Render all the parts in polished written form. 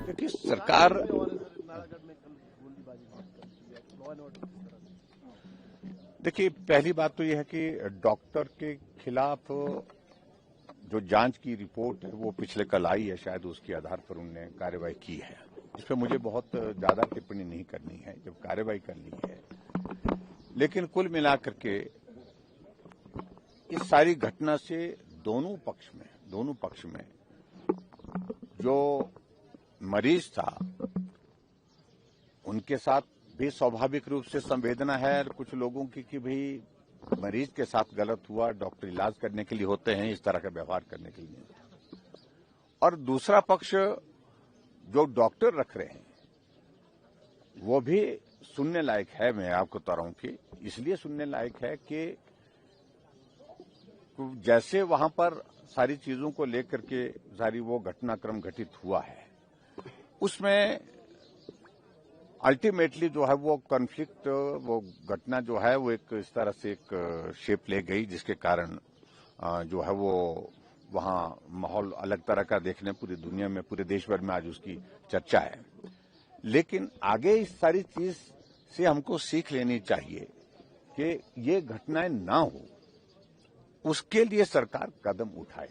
देखिए सरकार, देखिए पहली बात तो यह है कि डॉक्टर के खिलाफ जो जांच की रिपोर्ट है वो पिछले कल आई है, शायद उसके आधार पर उन्होंने कार्रवाई की है। इस पर मुझे बहुत ज्यादा टिप्पणी नहीं करनी है, जब कार्रवाई कर ली है। लेकिन कुल मिलाकर के इस सारी घटना से दोनों पक्ष में जो मरीज था उनके साथ भी स्वाभाविक रूप से संवेदना है, और कुछ लोगों की कि भाई मरीज के साथ गलत हुआ, डॉक्टर इलाज करने के लिए होते हैं, इस तरह का व्यवहार करने के लिए। और दूसरा पक्ष जो डॉक्टर रख रहे हैं वो भी सुनने लायक है। मैं आपको बता रहा हूं कि इसलिए सुनने लायक है कि जैसे वहां पर सारी चीजों को लेकर के सारी वो घटनाक्रम घटित हुआ है, उसमें अल्टीमेटली जो है वो कॉन्फ्लिक्ट, वो घटना जो है वो एक इस तरह से एक शेप ले गई जिसके कारण जो है वो वहां माहौल अलग तरह का देखने पूरी दुनिया में, पूरे देश भर में आज उसकी चर्चा है। लेकिन आगे इस सारी चीज से हमको सीख लेनी चाहिए कि ये घटनाएं ना हो, उसके लिए सरकार कदम उठाए।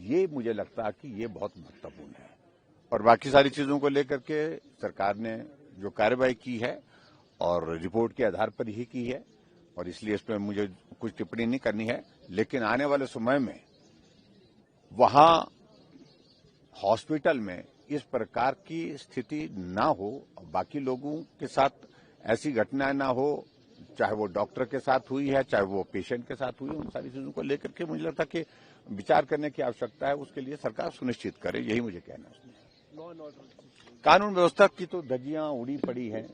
ये मुझे लगता है कि ये बहुत महत्वपूर्ण है। और बाकी सारी चीजों को लेकर के सरकार ने जो कार्रवाई की है और रिपोर्ट के आधार पर ही की है, और इसलिए इसमें मुझे कुछ टिप्पणी नहीं करनी है। लेकिन आने वाले समय में वहां हॉस्पिटल में इस प्रकार की स्थिति ना हो, बाकी लोगों के साथ ऐसी घटनाएं ना हो, चाहे वो डॉक्टर के साथ हुई है, चाहे वो पेशेंट के साथ हुई है। उन सारी चीजों को लेकर के मुझे लगता है कि विचार करने की आवश्यकता है। उसके लिए सरकार सुनिश्चित करे, यही मुझे कहना है। कानून व्यवस्था की तो धज्जियां उड़ी पड़ी हैं।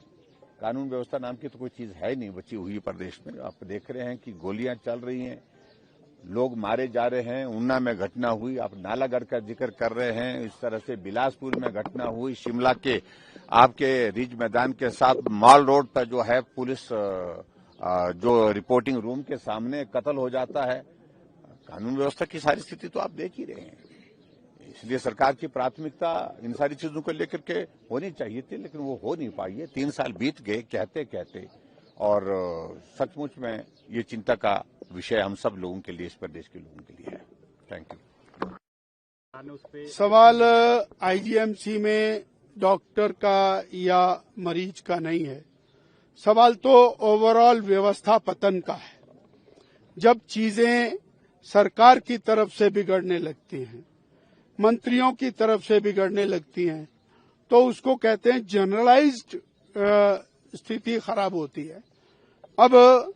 कानून व्यवस्था नाम की तो कोई चीज है नहीं बची हुई प्रदेश में। आप देख रहे हैं कि गोलियां चल रही हैं, लोग मारे जा रहे हैं। ऊना में घटना हुई, आप नालागढ़ का जिक्र कर रहे हैं, इस तरह से बिलासपुर में घटना हुई, शिमला के आपके रिज मैदान के साथ मॉल रोड पर जो है पुलिस जो रिपोर्टिंग रूम के सामने कत्ल हो जाता है। कानून व्यवस्था की सारी स्थिति तो आप देख ही रहे हैं। इसलिए सरकार की प्राथमिकता इन सारी चीजों को लेकर के होनी चाहिए थी, लेकिन वो हो नहीं पाई है। 3 साल बीत गए कहते कहते, और सचमुच में ये चिंता का विषय हम सब लोगों के लिए, इस प्रदेश के लोगों के लिए है। Thank you. सवाल आईजीएमसी में डॉक्टर का या मरीज का नहीं है, सवाल तो ओवरऑल व्यवस्था पतन का है। जब चीजें सरकार की तरफ से बिगड़ने लगती हैं, मंत्रियों की तरफ से बिगड़ने लगती हैं, तो उसको कहते हैं जनरलाइज्ड स्थिति खराब होती है। अब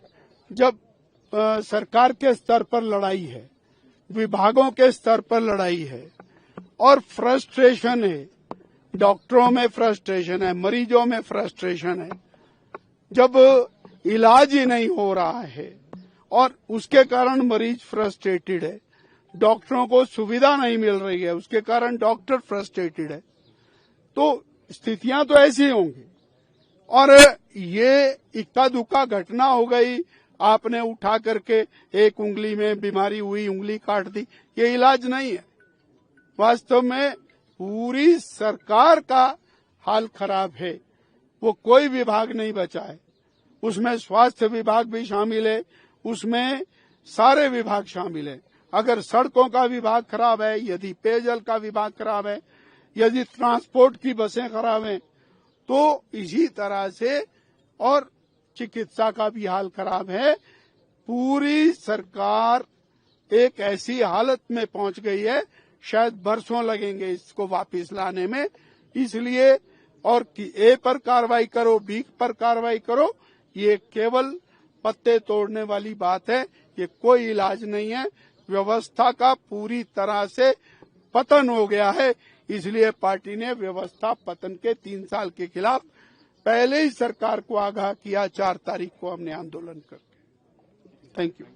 जब सरकार के स्तर पर लड़ाई है, विभागों के स्तर पर लड़ाई है, और फ्रस्ट्रेशन है, डॉक्टरों में फ्रस्ट्रेशन है, मरीजों में फ्रस्ट्रेशन है, जब इलाज ही नहीं हो रहा है और उसके कारण मरीज फ्रस्ट्रेटेड है, डॉक्टरों को सुविधा नहीं मिल रही है, उसके कारण डॉक्टर फ्रस्ट्रेटेड है, तो स्थितियां तो ऐसी होंगी। और ये इक्का दुक्का घटना हो गई, आपने उठा करके एक उंगली में बीमारी हुई, उंगली काट दी, ये इलाज नहीं है। वास्तव में पूरी सरकार का हाल खराब है, वो कोई विभाग नहीं बचा है। उसमें स्वास्थ्य विभाग भी शामिल है, उसमें सारे विभाग शामिल है। अगर सड़कों का विभाग खराब है, यदि पेयजल का विभाग खराब है, यदि ट्रांसपोर्ट की बसें खराब हैं, तो इसी तरह से और चिकित्सा का भी हाल खराब है। पूरी सरकार एक ऐसी हालत में पहुंच गई है, शायद बरसों लगेंगे इसको वापस लाने में। इसलिए और कि ए पर कार्रवाई करो, बी पर कार्रवाई करो, ये केवल पत्ते तोड़ने वाली बात है, ये कोई इलाज नहीं है। व्यवस्था का पूरी तरह से पतन हो गया है। इसलिए पार्टी ने व्यवस्था पतन के 3 साल के खिलाफ पहले ही सरकार को आगाह किया। 4 तारीख को हमने आंदोलन करके। Thank you.